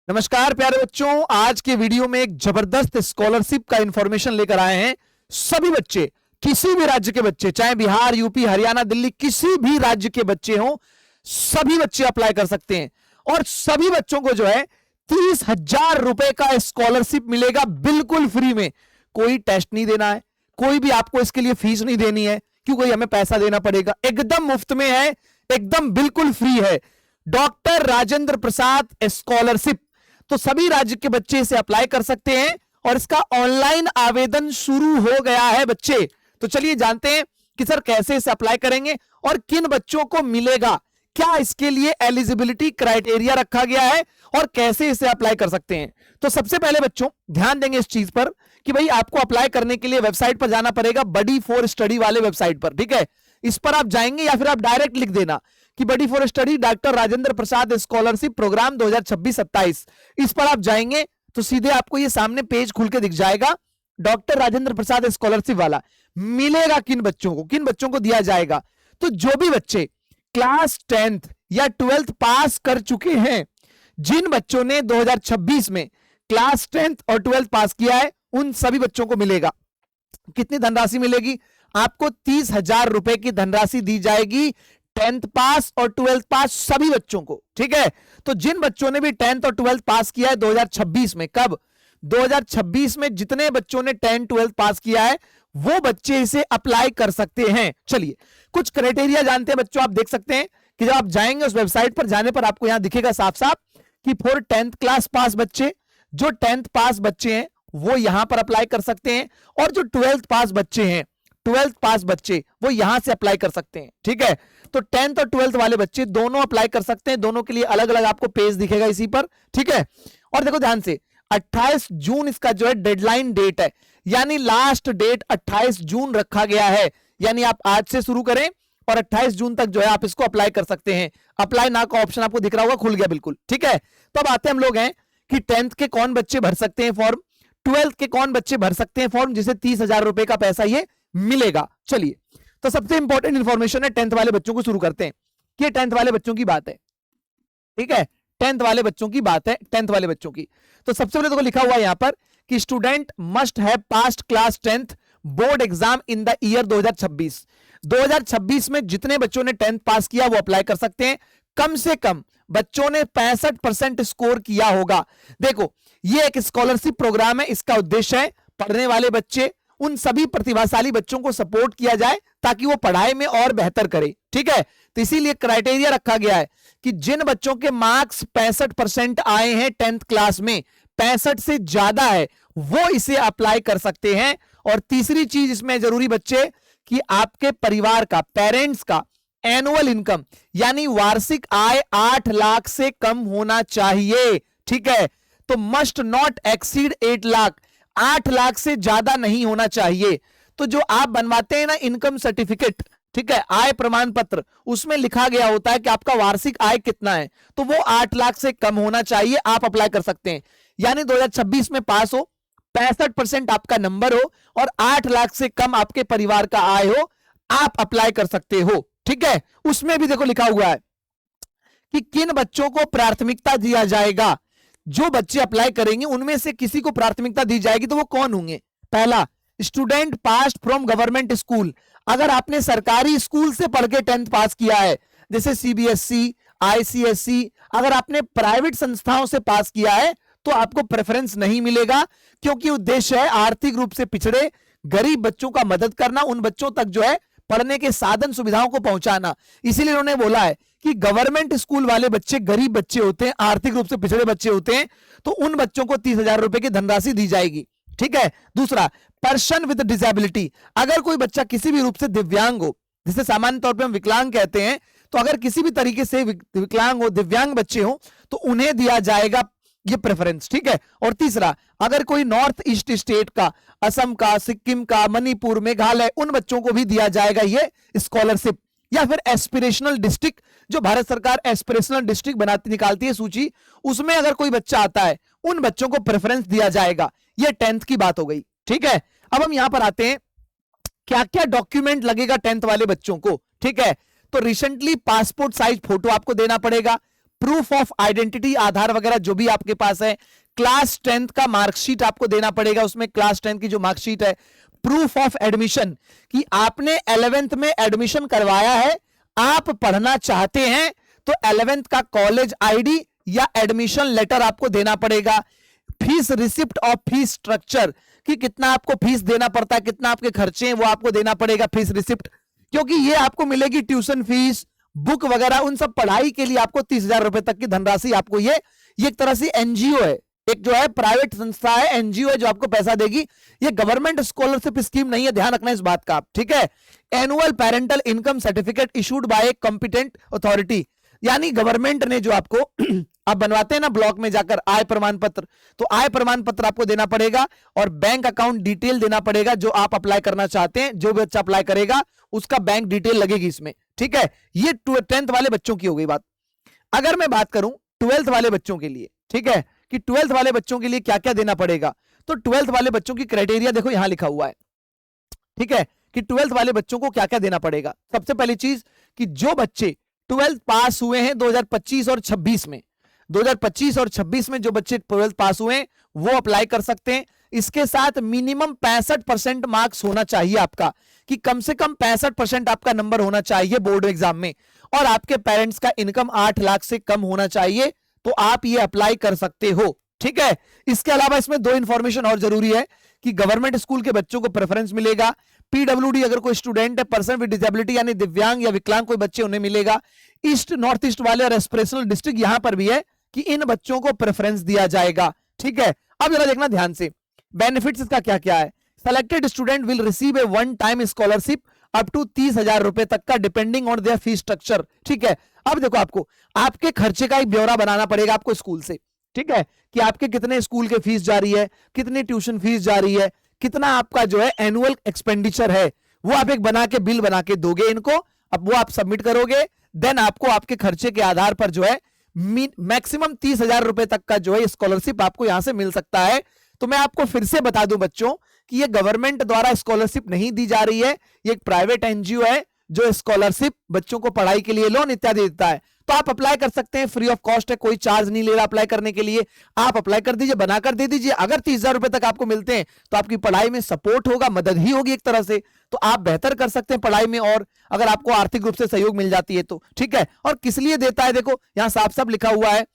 नमस्कार प्यारे बच्चों, आज के वीडियो में एक जबरदस्त स्कॉलरशिप का इंफॉर्मेशन लेकर आए हैं। सभी बच्चे, किसी भी राज्य के बच्चे, चाहे बिहार, यूपी, हरियाणा, दिल्ली, किसी भी राज्य के बच्चे हों, सभी बच्चे अप्लाई कर सकते हैं। और सभी बच्चों को जो है 30,000 रुपए का स्कॉलरशिप मिलेगा बिल्कुल फ्री में। कोई टेस्ट नहीं देना है, कोई भी आपको इसके लिए फीस नहीं देनी है, क्यों कोई हमें पैसा देना पड़ेगा। एकदम मुफ्त में है, एकदम बिल्कुल फ्री है। डॉक्टर राजेंद्र प्रसाद स्कॉलरशिप, तो सभी राज्य के बच्चे इसे अप्लाई कर सकते हैं और इसका ऑनलाइन आवेदन शुरू हो गया है बच्चे। तो चलिए जानते हैं कि सर कैसे इसे अप्लाई करेंगे और किन बच्चों को मिलेगा, क्या इसके लिए एलिजिबिलिटी क्राइटेरिया रखा गया है और कैसे इसे अप्लाई कर सकते हैं। तो सबसे पहले बच्चों ध्यान देंगे इस चीज पर कि भाई आपको अप्लाई करने के लिए वेबसाइट पर जाना पड़ेगा, बडी फॉर स्टडी वाले वेबसाइट पर। ठीक है, इस पर आप जाएंगे या फिर आप डायरेक्ट लिख देना कि buddy for study doctor Rajendra Prasad scholarship programme 2026-27। इस पर आप जाएंगे तो सीधे आपको ये सामने पेज खुल के दिख जाएगा, डॉक्टर राजेंद्र प्रसाद स्कॉलरशिप वाला। मिलेगा किन बच्चों को, किन बच्चों को दिया जाएगा? तो जो भी बच्चे क्लास 10th या 12th पास कर चुके हैं, जिन बच्चों ने 2026 में क्लास 10th और 12th पास किया है, उन सभी बच्चों को मिलेगा। कितनी धनराशि मिलेगी? आपको 30,000 रुपए की धनराशि दी जाएगी 10th पास और 12th पास सभी बच्चों को। ठीक है, तो जिन बच्चों ने भी 10th और 12th पास किया है 2026 में, कब? 2026 में जितने बच्चों ने 10th 12th पास किया है वो बच्चे इसे अप्लाई कर सकते हैं। चलिए कुछ क्राइटेरिया जानते हैं बच्चों। आप देख सकते हैं कि जब आप जाएंगे उस वेबसाइट पर, जाने पर आपको यहां दिखेगा साफ साफ कि फॉर 10th क्लास पास बच्चे, जो 10th पास बच्चे हैं वो यहां पर अप्लाई कर सकते हैं, और जो 12th पास बच्चे हैं, 12th पास बच्चे वो यहां से अप्लाई कर सकते हैं। ठीक है, तो 10th और 12th वाले बच्चे दोनों अप्लाई कर सकते हैं। दोनों के लिए अलग अलग आपको पेज दिखेगा इसी पर। ठीक है, और देखो ध्यान से 28 जून इसका जो है डेडलाइन डेट है, यानी लास्ट डेट 28 जून रखा गया है। यानी आप आज से शुरू करें और 28 जून तक जो है आप इसको अप्लाई कर सकते हैं। अप्लाई ना का ऑप्शन आपको दिख रहा होगा, खुल गया बिल्कुल। ठीक है, तो अब आते हैं हम लोग हैं कि 10th के कौन बच्चे भर सकते हैं फॉर्म, 12th के कौन बच्चे भर सकते हैं फॉर्म, जिसे 30,000 रुपए का पैसा ये मिलेगा। चलिए, तो सबसे इंपॉर्टेंट इंफॉर्मेशन है 10th वाले बच्चों को शुरू करते हैं। ये 10th वाले बच्चों की बात है। ठीक है, 10th वाले बच्चों की बात है, 10th वाले बच्चों की। तो सबसे पहले तो लिखा हुआ है यहां पर कि student must have passed class 10th board exam in the year 2026। 2026 में जितने बच्चों ने 10th पास किया वो अप्लाई कर सकते हैं। कम से कम बच्चों ने 65% स्कोर किया होगा। देखो, ये एक स्कॉलरशिप प्रोग्राम है। इसका उद्देश्य है पढ़ने वाले बच्चे, उन सभी प्रतिभाशाली बच्चों को सपोर्ट किया जाए ताकि वो पढ़ाई में और बेहतर करे। ठीक है, तो इसीलिए क्राइटेरिया रखा गया है कि जिन बच्चों के मार्क्स 65% आए हैं 10th क्लास में, 65 से ज्यादा है, वो इसे अप्लाई कर सकते हैं। और तीसरी चीज इसमें जरूरी बच्चे कि आपके परिवार का, पेरेंट्स का एनुअल इनकम यानी वार्षिक आय 8 लाख से कम होना चाहिए। ठीक है, तो must not exceed 8 lakh, 8 lakh से ज्यादा नहीं होना चाहिए। तो जो आप बनवाते हैं ना इनकम सर्टिफिकेट, ठीक है, आय प्रमाण पत्र, उसमें लिखा गया होता है कि आपका वार्षिक आय कितना है, तो वो 8 लाख से कम होना चाहिए। आप अप्लाई कर सकते हैं। यानी 2026 में पास हो, 65% आपका नंबर हो और 8 लाख से कम आपके परिवार का आय हो, आप अप्लाई कर सकते हो। ठीक है, उसमें भी देखो लिखा हुआ है कि किन बच्चों को प्राथमिकता दिया जाएगा। जो बच्चे अप्लाई करेंगे उनमें से किसी को प्राथमिकता दी जाएगी। तो वो कौन होंगे? पहला, student passed from government school. अगर आपने सरकारी स्कूल से पढ़ के 10th पास किया है, जैसे सीबीएसई, आईसीएसई, अगर आपने प्राइवेट संस्थाओं से पास किया है तो आपको प्रेफरेंस नहीं मिलेगा, क्योंकि उद्देश्य है आर्थिक रूप से पिछड़े गरीब बच्चों का मदद करना, उन बच्चों तक जो है पढ़ने के साधन सुविधाओं को पहुंचाना। इसीलिए उन्होंने बोला है कि गवर्नमेंट स्कूल वाले बच्चे गरीब बच्चे होते हैं, आर्थिक रूप से पिछड़े बच्चे होते हैं, तो उन बच्चों को 30,000 रुपए की धनराशि दी जाएगी। ठीक है, दूसरा, पर्सन विद डिसेबिलिटी। अगर कोई बच्चा किसी भी रूप से दिव्यांग हो, जिसे सामान्य तौर पे हम विकलांग कहते हैं, तो अगर किसी भी तरीके से विकलांग हो, दिव्यांग बच्चे हो, तो उन्हें दिया जाएगा ये प्रेफरेंस। ठीक है, और तीसरा, अगर कोई नॉर्थ ईस्ट स्टेट का, असम का, सिक्किम का, मणिपुर, मेघालय, उन बच्चों को भी दिया जाएगा ये स्कॉलरशिप। या फिर एस्पिरेशनल डिस्ट्रिक्ट, जो भारत सरकार एस्पिरेशनल डिस्ट्रिक्ट बनाती निकालती है सूची, उसमें अगर कोई बच्चा आता है, उन बच्चों को प्रेफरेंस दिया जाएगा। ये 10th की बात हो गई। ठीक है, अब हम यहां पर आते हैं क्या क्या डॉक्यूमेंट लगेगा 10th वाले बच्चों को। ठीक है, तो रिसेंटली पासपोर्ट साइज फोटो आपको देना पड़ेगा, प्रूफ ऑफ आइडेंटिटी, आधार वगैरह जो भी आपके पास है, क्लास 10th का मार्कशीट आपको देना पड़ेगा, उसमें क्लास 10 की जो मार्कशीट है, प्रूफ ऑफ एडमिशन कि आपने 11th में एडमिशन करवाया है, आप पढ़ना चाहते हैं तो 11th का कॉलेज आईडी या एडमिशन लेटर आपको देना पड़ेगा। Fees receipt of fees structure कि कितना आपको फीस देना पड़ता है, कितना आपके खर्चे हैं वो आपको देना पड़ेगा, फीस रिसिप्ट, क्योंकि ये आपको मिलेगी ट्यूशन फीस, बुक वगैरह, उन सब पढ़ाई के लिए आपको 30,000 रुपए तक की धनराशि आपको ये एक तरह से एनजीओ है, एक जो है प्राइवेट संस्था है, एनजीओ है जो आपको पैसा देगी। ये गवर्नमेंट स्कॉलरशिप स्कीम नहीं है, ध्यान रखना इस बात का, ठीक है। Annual parental income certificate issued by competent authority, यानी गवर्नमेंट ने जो आपको आप बनवाते हैं ना ब्लॉक में जाकर आय प्रमाण पत्र, तो आय प्रमाण पत्र आपको देना पड़ेगा और बैंक अकाउंट डिटेल देना पड़ेगा जो आप अप्लाई करना चाहते हैं, जो बच्चा अप्लाई करेगा उसका बैंक डिटेल लगेगी इसमें, ठीक है। ये 10th वाले बच्चों की हो गई बात। अगर मैं बात करूं 12th वाले बच्चों के लिए, ठीक है, कि 12th वाले बच्चों के लिए क्या क्या देना पड़ेगा, तो 12th वाले बच्चों की क्राइटेरिया देखो यहां लिखा हुआ है, ठीक है, कि 12th वाले बच्चों को क्या क्या देना पड़ेगा। सबसे पहली चीज कि जो बच्चे 12th पास हुए हैं 2025 और 26 में, 2025 और 26 में जो बच्चे 12th पास हुए हैं वो अप्लाई कर सकते हैं। इसके साथ मिनिमम 65% मार्क्स होना चाहिए आपका, कि कम से कम 65% आपका नंबर होना चाहिए बोर्ड एग्जाम में, और आपके पेरेंट्स का इनकम 8 लाख से कम होना चाहिए, तो आप ये अप्लाई कर सकते हो, ठीक है। इसके अलावा इसमें 2 इंफॉर्मेशन और जरूरी है कि गवर्नमेंट स्कूल के बच्चों को प्रेफरेंस मिलेगा, पीडब्ल्यूडी अगर कोई स्टूडेंट है, पर्सन विद डिसेबिलिटी यानी दिव्यांग या विकलांग कोई बच्चे उन्हें मिलेगा। ईस्ट नॉर्थ ईस्ट वाले और एस्पिरेशनल डिस्ट्रिक्ट यहां पर भी है कि इन बच्चों को प्रेफरेंस दिया जाएगा, ठीक है। अब जरा देखना ध्यान से, बेनिफिट्स इसका क्या क्या है। Selected student will receive a one time scholarship up to 30,000 रुपए तक का depending on their fees structure, ठीक है। अब देखो आपको आपके खर्चे का एक ब्यौरा बनाना पड़ेगा आपको स्कूल से, ठीक है, कि आपके कितने स्कूल के फीस जा रही है, कितनी ट्यूशन फीस जा रही है, कितना आपका जो है एनुअल एक्सपेंडिचर है, वो आप एक बना के बिल बना के दोगे इनको, अब वो आप सबमिट करोगे, देन आपको आपके खर्चे के आधार पर जो है मैक्सिमम 30,000 रुपए तक का जो है स्कॉलरशिप आपको यहां से मिल सकता है। तो मैं आपको फिर से बता दूं बच्चों कि ये गवर्नमेंट द्वारा स्कॉलरशिप नहीं दी जा रही है, ये एक प्राइवेट एनजीओ है जो स्कॉलरशिप बच्चों को पढ़ाई के लिए लोन इत्यादि देता है। तो आप अप्लाई कर सकते हैं, फ्री ऑफ कॉस्ट है, कोई चार्ज नहीं ले रहा अप्लाई करने के लिए, आप अप्लाई कर दीजिए, बनाकर दे दीजिए। अगर 30,000 रुपए तक आपको मिलते हैं तो आपकी पढ़ाई में सपोर्ट होगा, मदद ही होगी एक तरह से, तो आप बेहतर कर सकते हैं पढ़ाई में, और अगर आपको आर्थिक रूप से सहयोग मिल जाती है तो, ठीक है। और किस लिए देता है, देखो यहां साफ साफ लिखा हुआ है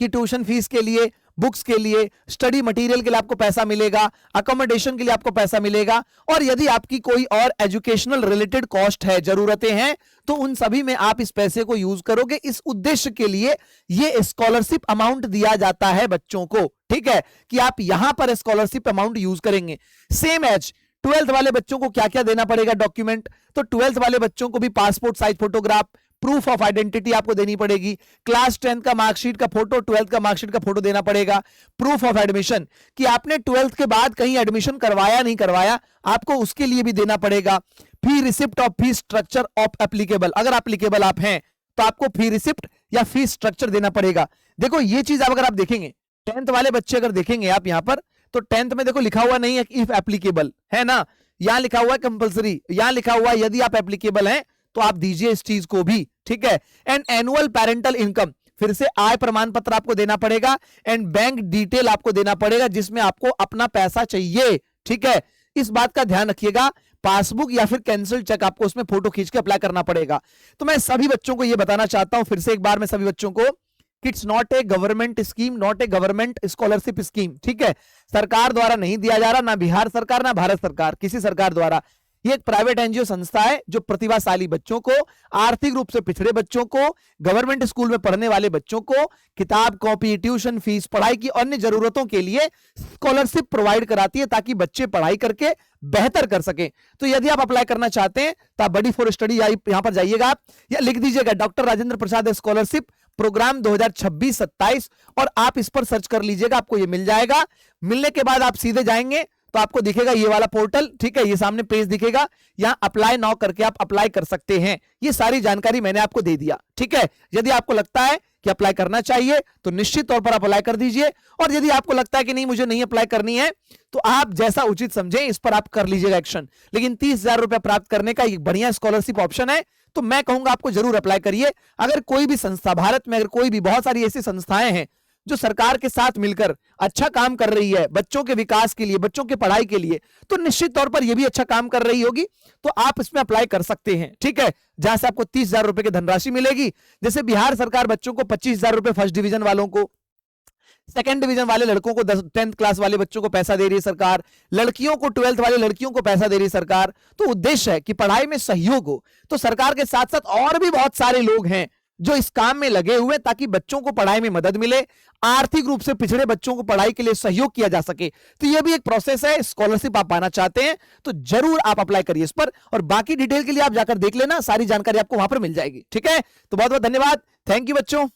कि ट्यूशन फीस के लिए, बुक्स के लिए, स्टडी मटेरियल के लिए आपको पैसा मिलेगा, अकोमोडेशन के लिए आपको पैसा मिलेगा, और यदि आपकी कोई और एजुकेशनल रिलेटेड कॉस्ट है, जरूरतें हैं, तो उन सभी में आप इस पैसे को यूज करोगे। इस उद्देश्य के लिए ये स्कॉलरशिप अमाउंट दिया जाता है बच्चों को, ठीक है, कि आप यहां पर स्कॉलरशिप अमाउंट यूज करेंगे। सेम एज 12th वाले बच्चों को क्या क्या देना पड़ेगा डॉक्यूमेंट, तो 12th वाले बच्चों को भी passport size photograph, proof of identity आपको देनी पड़ेगी, क्लास 10th का मार्कशीट का फोटो, 12th का मार्कशीट का फोटो देना पड़ेगा, प्रूफ ऑफ एडमिशन कि आपने 12th के बाद कहीं एडमिशन करवाया नहीं करवाया, आपको उसके लिए भी देना पड़ेगा। Fee receipt of fee structure of applicable, अगर एप्लीकेबल आप हैं तो आपको फी रिसिप्ट या फी स्ट्रक्चर देना पड़ेगा। देखो ये चीज अगर आप देखेंगे 10th वाले बच्चे अगर देखेंगे आप यहां पर, तो 10th में देखो लिखा हुआ नहीं है इफ एप्लीकेबल, है ना, यहां लिखा हुआ है कंपलसरी, यहां लिखा हुआ है यदि आप एप्लीकेबल हैं तो आप दीजिए इस चीज को भी, ठीक है। एंड एनुअल पेरेंटल इनकम, फिर से आय प्रमाण पत्र आपको देना पड़ेगा, एंड बैंक डिटेल आपको देना पड़ेगा जिसमें आपको अपना पैसा चाहिए, ठीक है। इस बात का ध्यान रखिएगा, पासबुक या फिर कैंसिल चेक आपको उसमें फोटो खींच के अप्लाई करना पड़ेगा। तो मैं सभी बच्चों को यह बताना चाहता हूं फिर से एक बार, मैं सभी बच्चों को, it's not a government scheme, not a government scholarship scheme, ठीक है। सरकार द्वारा नहीं दिया जा रहा, ना बिहार सरकार ना भारत सरकार, किसी सरकार द्वारा। ये एक प्राइवेट एनजीओ संस्था है जो प्रतिभाशाली बच्चों को, आर्थिक रूप से पिछड़े बच्चों को, गवर्नमेंट स्कूल में पढ़ने वाले बच्चों को किताब कॉपी, ट्यूशन फीस, पढ़ाई की अन्य जरूरतों के लिए स्कॉलरशिप प्रोवाइड कराती है ताकि बच्चे पढ़ाई करके बेहतर कर सकें। तो यदि आप अप्लाई करना चाहते हैं तो आप बडी फॉर स्टडी यहां पर जाइएगा आप, या लिख दीजिएगा doctor Rajendra Prasad scholarship programme 2026-27 और आप इस पर सर्च कर लीजिएगा, आपको ये मिल जाएगा। मिलने के बाद आप सीधे जाएंगे तो आपको दिखेगा ये वाला पोर्टल, ठीक है, ये सामने पेज दिखेगा, यहां अप्लाई नाउ करके आप अप्लाई कर सकते हैं। ये सारी जानकारी मैंने आपको दे दिया, ठीक है। यदि आपको लगता है कि अप्लाई करना चाहिए तो निश्चित तौर पर आप अप्लाई कर दीजिए, और यदि आपको लगता है कि नहीं मुझे नहीं अप्लाई करनी है तो आप जैसा उचित समझें इस पर आप कर लीजिएगा एक्शन। लेकिन 30,000 रुपए प्राप्त करने का एक बढ़िया स्कॉलरशिप ऑप्शन है, तो मैं कहूंगा आपको जरूर अप्लाई करिए। अगर कोई भी संस्था भारत में, अगर कोई भी, बहुत सारी ऐसी संस्थाएं हैं जो सरकार के साथ मिलकर अच्छा काम कर रही है बच्चों के विकास के लिए, बच्चों की पढ़ाई के लिए, तो निश्चित तौर पर यह भी अच्छा काम कर रही होगी, तो आप इसमें अप्लाई कर सकते हैं, ठीक है। जहां से आपको 30,000 रुपए की धनराशि मिलेगी। जैसे बिहार सरकार बच्चों को 25,000 रुपए फर्स्ट डिवीजन वालों को, सेकंड डिवीजन वाले लड़कों को 10th क्लास वाले बच्चों को पैसा दे रही है सरकार, लड़कियों को 12th वाले लड़कियों को पैसा दे रही है सरकार। तो उद्देश्य है कि पढ़ाई में सहयोग हो। तो सरकार के साथ साथ और भी बहुत सारे लोग हैं जो इस काम में लगे हुए, ताकि बच्चों को पढ़ाई में मदद मिले, आर्थिक रूप से पिछड़े बच्चों को पढ़ाई के लिए सहयोग किया जा सके। तो यह भी एक प्रोसेस है। स्कॉलरशिप आप पाना चाहते हैं तो जरूर आप अप्लाई करिए इस पर, और बाकी डिटेल के लिए आप जाकर देख लेना, सारी जानकारी आपको वहां पर मिल जाएगी, ठीक है। तो बहुत बहुत धन्यवाद, थैंक यू बच्चों।